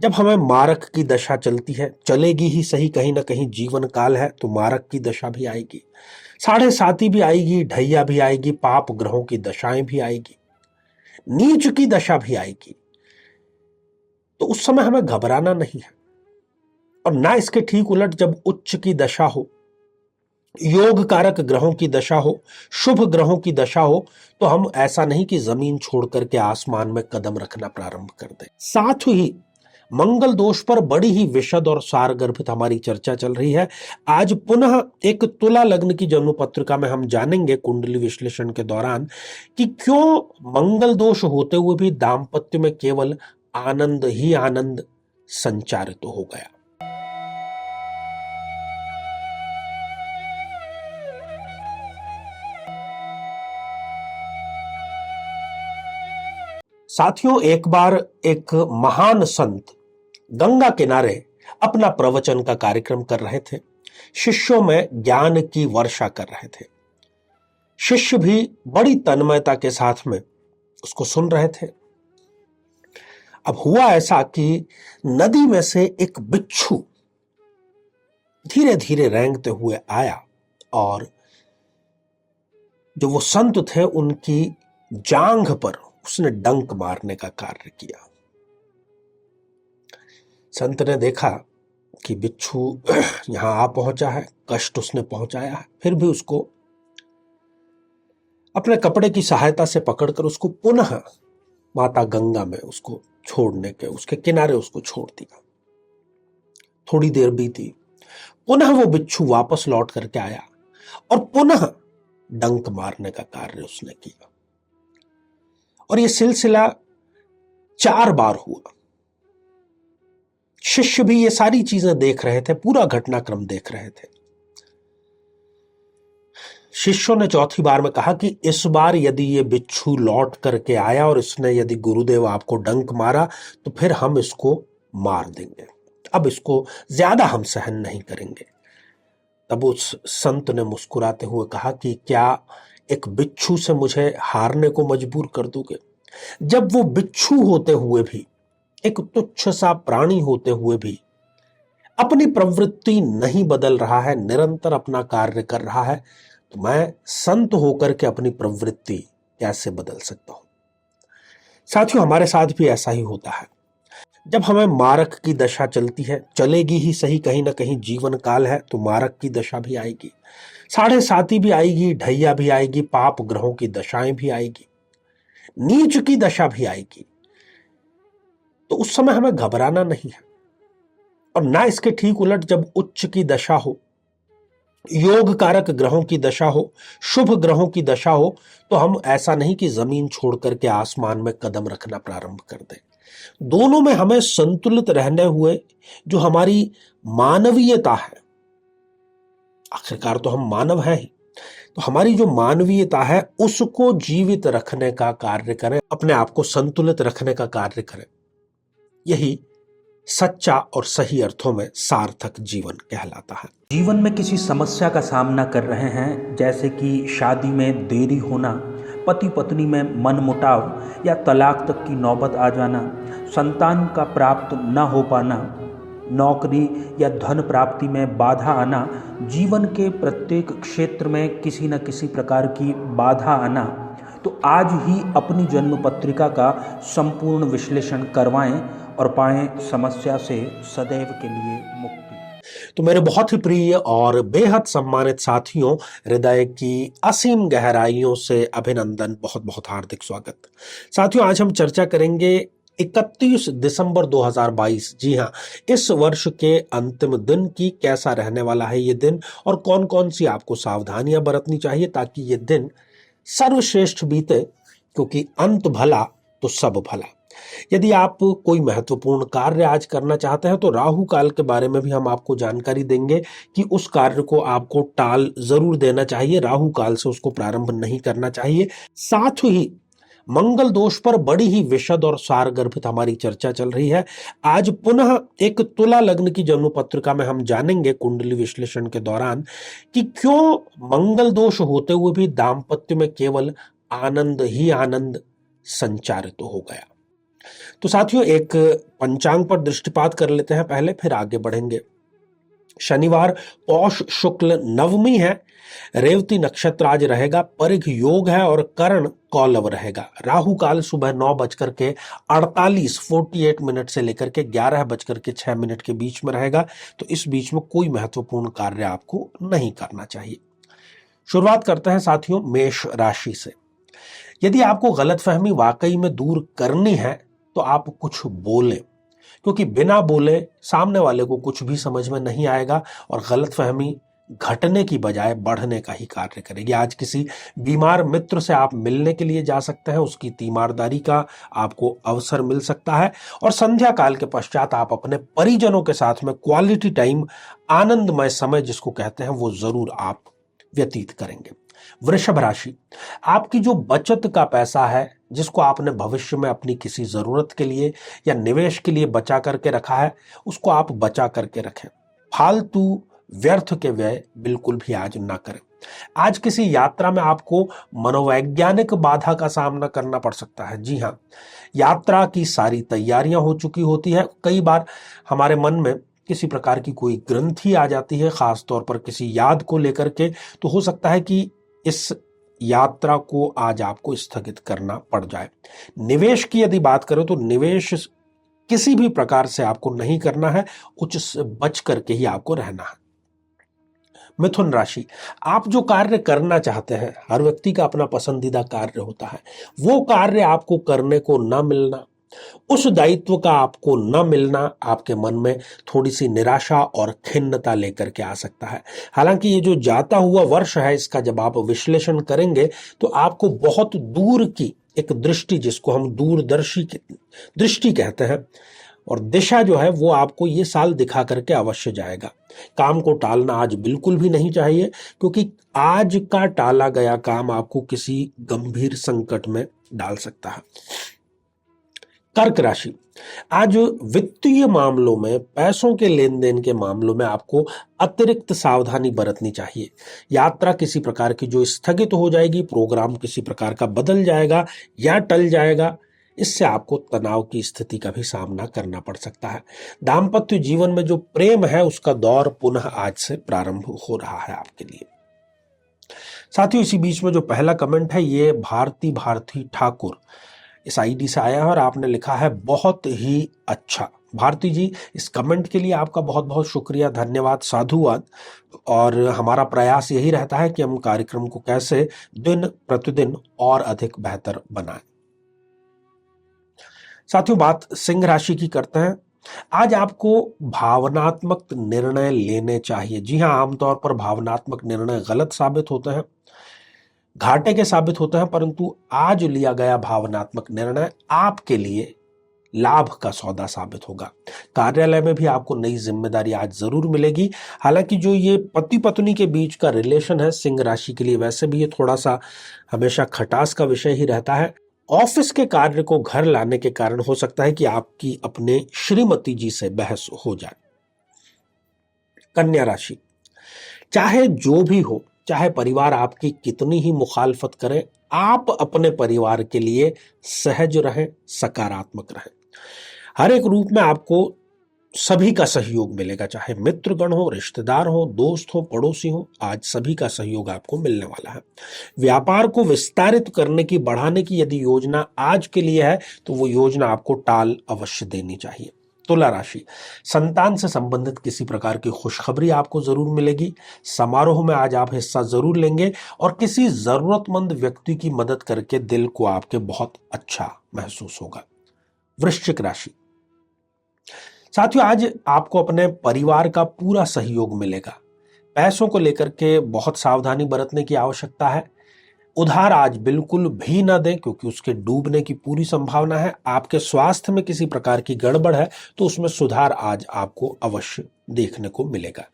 जब हमें मारक की दशा चलती है, चलेगी ही सही, कहीं ना कहीं जीवन काल है तो मारक की दशा भी आएगी, साढ़े साती भी आएगी, ढैया भी आएगी, पाप ग्रहों की दशाएं भी आएगी, नीच की दशा भी आएगी। तो उस समय हमें घबराना नहीं है, और ना इसके ठीक उलट जब उच्च की दशा हो, योग कारक ग्रहों की दशा हो, शुभ ग्रहों की दशा हो, तो हम ऐसा नहीं कि जमीन छोड़ करके आसमान में कदम रखना प्रारंभ कर दें। साथ ही मंगल दोष पर बड़ी ही विशद और सारगर्भित हमारी चर्चा चल रही है। आज पुनः एक तुला लग्न की जन्म पत्रिका में हम जानेंगे कुंडली विश्लेषण के दौरान कि क्यों मंगल दोष होते हुए भी दाम्पत्य में केवल आनंद ही आनंद संचारित हो गया। साथियों, एक बार एक महान संत गंगा किनारे अपना प्रवचन का कार्यक्रम कर रहे थे। शिष्यों में ज्ञान की वर्षा कर रहे थे। शिष्य भी बड़ी तन्मयता के साथ में उसको सुन रहे थे। अब हुआ ऐसा कि नदी में से एक बिच्छू धीरे धीरे रेंगते हुए आया और जो वो संत थे उनकी जांघ पर उसने डंक मारने का कार्य किया। संत ने देखा कि बिच्छू यहां आ पहुंचा है, कष्ट उसने पहुंचाया है, फिर भी उसको अपने कपड़े की सहायता से पकड़कर उसको पुनः माता गंगा में उसको छोड़ने के उसके किनारे उसको छोड़ दिया। थोड़ी देर बीती, पुनः वो बिच्छू वापस लौट करके आया और पुनः डंक मारने का कार्य उसने किया, और यह सिलसिला 4 बार हुआ। शिष्य भी ये सारी चीजें देख रहे थे, पूरा घटनाक्रम देख रहे थे। शिष्यों ने चौथी बार में कहा कि इस बार यदि ये बिच्छू लौट करके आया और इसने यदि गुरुदेव आपको डंक मारा तो फिर हम इसको मार देंगे, अब इसको ज्यादा हम सहन नहीं करेंगे। तब उस संत ने मुस्कुराते हुए कहा कि क्या एक बिच्छू से मुझे हारने को मजबूर कर दोगे? जब वो बिच्छू होते हुए भी, एक तुच्छ सा प्राणी होते हुए भी अपनी प्रवृत्ति नहीं बदल रहा है, निरंतर अपना कार्य कर रहा है, तो मैं संत होकर के अपनी प्रवृत्ति कैसे बदल सकता हूं? साथियों, हमारे साथ भी ऐसा ही होता है। जब हमें मारक की दशा चलती है, चलेगी ही सही, कहीं ना कहीं जीवन काल है तो मारक की दशा भी आएगी, साढ़े साती भी आएगी, ढैया भी आएगी, पाप ग्रहों की दशाएं भी आएगी, नीच की दशा भी आएगी। तो उस समय हमें घबराना नहीं है, और ना इसके ठीक उलट जब उच्च की दशा हो, योग कारक ग्रहों की दशा हो, शुभ ग्रहों की दशा हो, तो हम ऐसा नहीं कि जमीन छोड़ करके आसमान में कदम रखना प्रारंभ कर दें। दोनों में हमें संतुलित रहने हुए जो हमारी मानवीयता है, आखिरकार तो हम मानव हैं ही, तो हमारी जो मानवीयता है उसको जीवित रखने का कार्य करें, अपने आप को संतुलित रखने का कार्य करें। यही सच्चा और सही अर्थों में सार्थक जीवन कहलाता है। जीवन में किसी समस्या का सामना कर रहे हैं, जैसे कि शादी में देरी होना, पति पत्नी में मनमुटाव या तलाक तक की नौबत आ जाना, संतान का प्राप्त न हो पाना, नौकरी या धन प्राप्ति में बाधा आना, जीवन के प्रत्येक क्षेत्र में किसी न किसी प्रकार की बाधा आना, तो आज ही अपनी जन्म पत्रिका का संपूर्ण विश्लेषण करवाएं और पाएं समस्या से सदैव के लिए मुक्ति। तो मेरे बहुत ही प्रिय और बेहद सम्मानित साथियों, हृदय की असीम गहराइयों से अभिनंदन, बहुत बहुत हार्दिक स्वागत। साथियों, आज हम चर्चा करेंगे 31 दिसंबर 2022, जी हाँ, इस वर्ष के अंतिम दिन की। कैसा रहने वाला है ये दिन और कौन कौन सी आपको सावधानियां बरतनी चाहिए ताकि ये दिन सर्वश्रेष्ठ बीते, क्योंकि अंत भला तो सब भला। यदि आप कोई महत्वपूर्ण कार्य आज करना चाहते हैं तो राहु काल के बारे में भी हम आपको जानकारी देंगे कि उस कार्य को आपको टाल जरूर देना चाहिए, राहु काल से उसको प्रारंभ नहीं करना चाहिए। साथ ही मंगल दोष पर बड़ी ही विशद और सारगर्भित हमारी चर्चा चल रही है। आज पुनः एक तुला लग्न की जन्म पत्रिका में हम जानेंगे कुंडली विश्लेषण के दौरान कि क्यों मंगल दोष होते हुए भी दाम्पत्य में केवल आनंद ही आनंद संचारित हो गया। तो साथियों एक पंचांग पर दृष्टिपात कर लेते हैं पहले, फिर आगे बढ़ेंगे। शनिवार पौष शुक्ल नवमी है, रेवती नक्षत्र आज रहेगा, परिघ योग है और कर्ण कौलव रहेगा। राहु काल सुबह 9:48 से लेकर के 11:06 के बीच में रहेगा। तो इस बीच में कोई महत्वपूर्ण कार्य आपको नहीं करना चाहिए। शुरुआत करते हैं साथियों मेष राशि से। यदि आपको गलतफहमी वाकई में दूर करनी है तो आप कुछ बोलें, क्योंकि बिना बोले सामने वाले को कुछ भी समझ में नहीं आएगा और गलतफहमी घटने की बजाय बढ़ने का ही कार्य करेगी। आज किसी बीमार मित्र से आप मिलने के लिए जा सकते हैं, उसकी तीमारदारी का आपको अवसर मिल सकता है और संध्या काल के पश्चात आप अपने परिजनों के साथ में क्वालिटी टाइम, आनंदमय समय जिसको कहते हैं, वो जरूर आप व्यतीत करेंगे। वृषभ राशि, आपकी जो बचत का पैसा है जिसको आपने भविष्य में अपनी किसी जरूरत के लिए या निवेश के लिए बचा करके रखा है, उसको आप बचा करके रखें। फालतू व्यर्थ के व्यय बिल्कुल भी आज ना करें। आज किसी यात्रा में आपको मनोवैज्ञानिक बाधा का सामना करना पड़ सकता है। जी हाँ, यात्रा की सारी तैयारियां हो चुकी होती है, कई बार हमारे मन में किसी प्रकार की कोई ग्रंथि आ जाती है, खास तौर पर किसी याद को लेकर के, तो हो सकता है कि इस यात्रा को आज आपको स्थगित करना पड़ जाए। निवेश की यदि बात करें तो निवेश किसी भी प्रकार से आपको नहीं करना है, उच्च से बच करके ही आपको रहना है। मिथुन राशि, आप जो कार्य करना चाहते हैं, हर व्यक्ति का अपना पसंदीदा कार्य होता है, वो कार्य आपको करने को न मिलना, उस दायित्व का आपको न मिलना आपके मन में थोड़ी सी निराशा और खिन्नता लेकर के आ सकता है। हालांकि ये जो जाता हुआ वर्ष है, इसका जब आप विश्लेषण करेंगे तो आपको बहुत दूर की एक दृष्टि, जिसको हम दूरदर्शी दृष्टि कहते हैं, और दिशा जो है वो आपको ये साल दिखा करके अवश्य जाएगा। काम को टालना आज बिल्कुल भी नहीं चाहिए, क्योंकि आज का टाला गया काम आपको किसी गंभीर संकट में डाल सकता है। कर्क राशि, आज वित्तीय मामलों में, पैसों के लेन देन के मामलों में आपको अतिरिक्त सावधानी बरतनी चाहिए। यात्रा किसी प्रकार की जो स्थगित हो जाएगी, प्रोग्राम किसी प्रकार का बदल जाएगा या टल जाएगा, इससे आपको तनाव की स्थिति का भी सामना करना पड़ सकता है। दाम्पत्य जीवन में जो प्रेम है उसका दौर पुनः आज से प्रारंभ हो रहा है आपके लिए। साथियों इसी बीच में जो पहला कमेंट है ये भारती ठाकुर इस आईडी से आया है और आपने लिखा है बहुत ही अच्छा। भारती जी, इस कमेंट के लिए आपका बहुत बहुत शुक्रिया, धन्यवाद, साधुवाद। और हमारा प्रयास यही रहता है कि हम कार्यक्रम को कैसे दिन प्रतिदिन और अधिक बेहतर बनाएं। साथियों बात सिंह राशि की करते हैं। आज आपको भावनात्मक निर्णय लेने चाहिए। जी हाँ, आमतौर पर भावनात्मक निर्णय गलत साबित होते हैं, घाटे के साबित होते हैं, परंतु आज लिया गया भावनात्मक निर्णय आपके लिए लाभ का सौदा साबित होगा। कार्यालय में भी आपको नई जिम्मेदारी आज जरूर मिलेगी। हालांकि जो ये पति पत्नी के बीच का रिलेशन है सिंह राशि के लिए, वैसे भी ये थोड़ा सा हमेशा खटास का विषय ही रहता है। ऑफिस के कार्य को घर लाने के कारण हो सकता है कि आपकी अपने श्रीमती जी से बहस हो जाए। कन्या राशि, चाहे जो भी हो, चाहे परिवार आपकी कितनी ही मुखालफत करे, आप अपने परिवार के लिए सहज रहें, सकारात्मक रहें। हर एक रूप में आपको सभी का सहयोग मिलेगा, चाहे मित्रगण हो, रिश्तेदार हो, दोस्त हो, पड़ोसी हो, आज सभी का सहयोग आपको मिलने वाला है। व्यापार को विस्तारित करने की, बढ़ाने की यदि योजना आज के लिए है तो वो योजना आपको टाल अवश्य देनी चाहिए। तुला राशि, संतान से संबंधित किसी प्रकार की खुशखबरी आपको जरूर मिलेगी। समारोह में आज आप हिस्सा जरूर लेंगे और किसी जरूरतमंद व्यक्ति की मदद करके दिल को आपके बहुत अच्छा महसूस होगा। वृश्चिक राशि, साथियों आज आपको अपने परिवार का पूरा सहयोग मिलेगा। पैसों को लेकर के बहुत सावधानी बरतने की आवश्यकता है। उधार आज बिल्कुल भी ना दें, क्योंकि उसके डूबने की पूरी संभावना है। आपके स्वास्थ्य में किसी प्रकार की गड़बड़ है तो उसमें सुधार आज आपको अवश्य देखने को मिलेगा।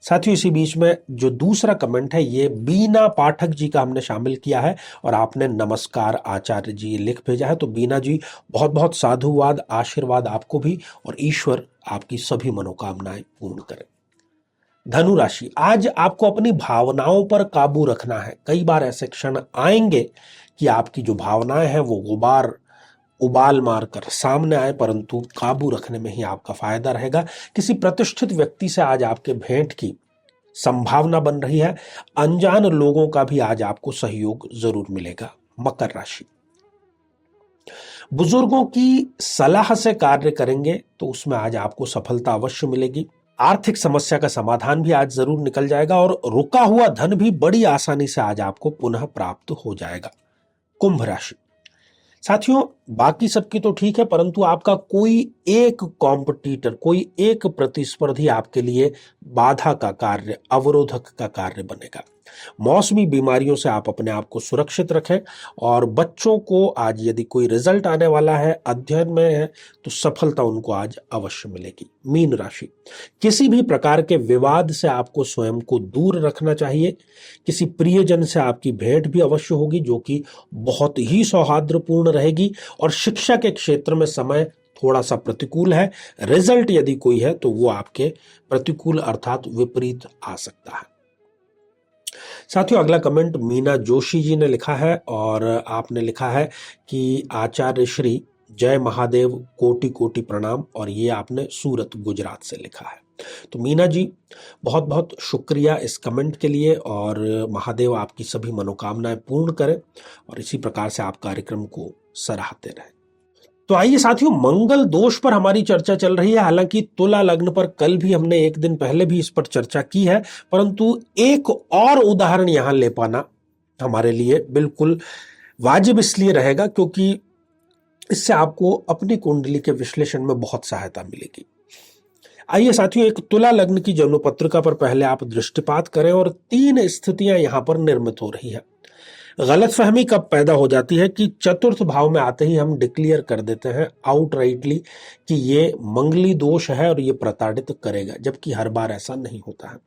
साथियों इसी बीच में जो दूसरा कमेंट है ये बीना पाठक जी का हमने शामिल किया है और आपने नमस्कार आचार्य जी लिख भेजा है। तो बीना जी, बहुत बहुत साधुवाद, आशीर्वाद आपको भी, और ईश्वर आपकी सभी मनोकामनाएं पूर्ण करें। धनु राशि, आज आपको अपनी भावनाओं पर काबू रखना है। कई बार ऐसे क्षण आएंगे कि आपकी जो भावनाएं हैं वो गुबार उबाल मारकर सामने आए, परंतु काबू रखने में ही आपका फायदा रहेगा। किसी प्रतिष्ठित व्यक्ति से आज आपके भेंट की संभावना बन रही है। अनजान लोगों का भी आज आपको सहयोग जरूर मिलेगा। मकर राशि, बुजुर्गों की सलाह से कार्य करेंगे तो उसमें आज आपको सफलता अवश्य मिलेगी। आर्थिक समस्या का समाधान भी आज जरूर निकल जाएगा और रुका हुआ धन भी बड़ी आसानी से आज आपको पुनः प्राप्त हो जाएगा। कुंभ राशि, साथियों बाकी सबकी तो ठीक है, परंतु आपका कोई एक कॉम्पिटिटर, कोई एक प्रतिस्पर्धी आपके लिए बाधा का कार्य, अवरोधक का कार्य बनेगा। मौसमी बीमारियों से आप अपने आप को सुरक्षित रखें और बच्चों को आज यदि कोई रिजल्ट आने वाला है, अध्ययन में है, तो सफलता उनको आज अवश्य मिलेगी। मीन राशि, किसी भी प्रकार के विवाद से आपको स्वयं को दूर रखना चाहिए। किसी प्रियजन से आपकी भेंट भी अवश्य होगी जो कि बहुत ही सौहार्दपूर्ण रहेगी। और शिक्षा के क्षेत्र में समय थोड़ा सा प्रतिकूल है। रिजल्ट यदि कोई है तो वो आपके प्रतिकूल अर्थात विपरीत आ सकता है। साथियों अगला कमेंट मीना जोशी जी ने लिखा है और आपने लिखा है कि आचार्य श्री जय महादेव कोटि कोटि प्रणाम, और ये आपने सूरत गुजरात से लिखा है। तो मीना जी बहुत बहुत शुक्रिया इस कमेंट के लिए, और महादेव आपकी सभी मनोकामनाएं पूर्ण करें और इसी प्रकार से आप कार्यक्रम को सराहते रहें। तो आइए साथियों, मंगल दोष पर हमारी चर्चा चल रही है। हालांकि तुला लग्न पर कल भी हमने एक दिन पहले भी इस पर चर्चा की है, परंतु एक और उदाहरण यहां ले पाना हमारे लिए बिल्कुल वाजिब इसलिए रहेगा क्योंकि इससे आपको अपनी कुंडली के विश्लेषण में बहुत सहायता मिलेगी। आइए साथियों, एक तुला लग्न की जन्म पत्रिका पर पहले आप दृष्टिपात करें और 3 स्थितियां यहां पर निर्मित हो रही है। गलतफहमी कब पैदा हो जाती है कि चतुर्थ भाव में आते ही हम डिक्लेयर कर देते हैं आउटराइटली कि ये मंगली दोष है और ये प्रताड़ित करेगा, जबकि हर बार ऐसा नहीं होता है।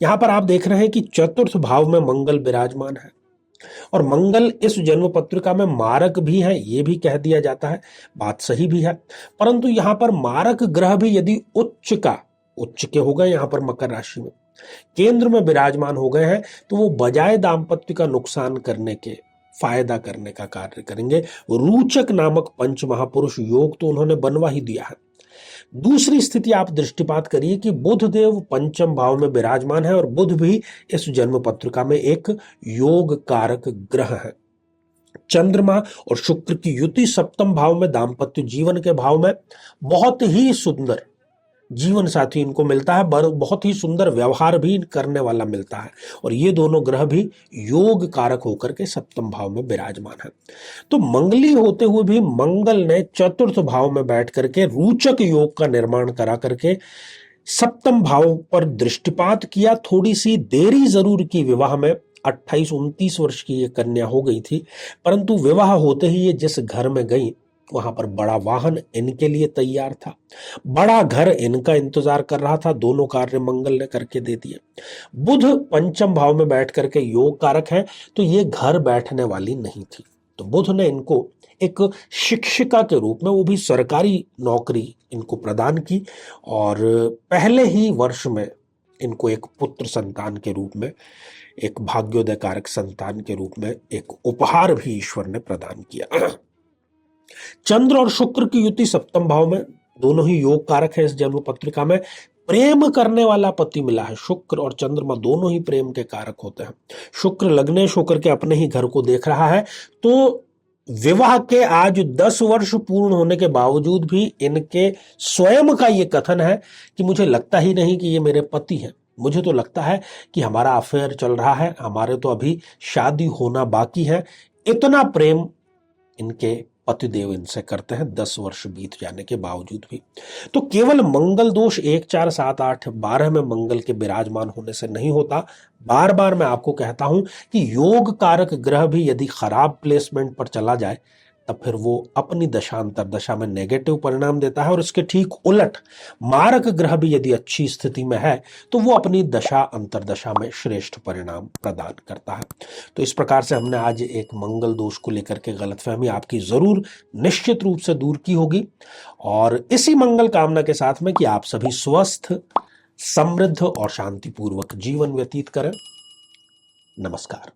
यहां पर आप देख रहे हैं कि चतुर्थ भाव में मंगल विराजमान है और मंगल इस जन्म पत्रिका में मारक भी है, ये भी कह दिया जाता है। बात सही भी है, परंतु यहां पर मारक ग्रह भी यदि उच्च के हो गए, यहां पर मकर राशि में केंद्र में विराजमान हो गए हैं, तो वो बजाय दाम्पत्य का नुकसान करने के फायदा करने का कार्य करेंगे। रोचक नामक पंच महापुरुष योग तो उन्होंने बनवा ही दिया है। दूसरी स्थिति आप दृष्टिपात करिए कि बुध देव पंचम भाव में विराजमान है और बुध भी इस जन्म पत्रिका में एक योग कारक ग्रह है। चंद्रमा और शुक्र की युति सप्तम भाव में दाम्पत्य जीवन के भाव में बहुत ही सुंदर जीवन साथी इनको मिलता है, बहुत ही सुंदर व्यवहार भी करने वाला मिलता है, और ये दोनों ग्रह भी योग कारक होकर के सप्तम भाव में विराजमान है। तो मंगली होते हुए भी मंगल ने चतुर्थ भाव में बैठ करके रोचक योग का निर्माण करा करके सप्तम भाव पर दृष्टिपात किया। थोड़ी सी देरी जरूर की विवाह में, 28-29 वर्ष की ये कन्या हो गई थी, परंतु विवाह होते ही ये जिस घर में गई वहां पर बड़ा वाहन इनके लिए तैयार था, बड़ा घर इनका इंतजार कर रहा था। दोनों कार्य मंगल ने करके दे दिए। बुध पंचम भाव में बैठ करके योग कारक है, तो ये घर बैठने वाली नहीं थी। तो बुध ने इनको एक शिक्षिका के रूप में, वो भी सरकारी नौकरी इनको प्रदान की, और पहले ही वर्ष में इनको एक पुत्र संतान के रूप में, एक भाग्योदय कारक संतान के रूप में एक उपहार भी ईश्वर ने प्रदान किया। चंद्र और शुक्र की युति सप्तम भाव में, दोनों ही योग कारक है। इस जन्म पत्रिका में प्रेम करने वाला पति मिला है। शुक्र और चंद्रमा दोनों ही प्रेम के कारक होते हैं। शुक्र लग्नेश होकर के अपने ही घर को देख रहा है, तो विवाह के आज 10 वर्ष पूर्ण होने के बावजूद भी इनके स्वयं का ये कथन है कि मुझे लगता ही नहीं कि ये मेरे पति हैं, मुझे तो लगता है कि हमारा अफेयर चल रहा है, हमारे तो अभी शादी होना बाकी है। इतना प्रेम इनके पतिदेव इनसे करते हैं 10 वर्ष बीत जाने के बावजूद भी। तो केवल मंगल दोष 1, 4, 7, 8, 12 में मंगल के विराजमान होने से नहीं होता। बार बार मैं आपको कहता हूं कि योग कारक ग्रह भी यदि खराब प्लेसमेंट पर चला जाए तब फिर वो अपनी दशांतर दशा में नेगेटिव परिणाम देता है, और इसके ठीक उलट मारक ग्रह भी यदि अच्छी स्थिति में है तो वो अपनी दशा अंतरदशा में श्रेष्ठ परिणाम प्रदान करता है। तो इस प्रकार से हमने आज एक मंगल दोष को लेकर के गलतफहमी आपकी जरूर निश्चित रूप से दूर की होगी, और इसी मंगल कामना के साथ में कि आप सभी स्वस्थ, समृद्ध और शांतिपूर्वक जीवन व्यतीत करें। नमस्कार।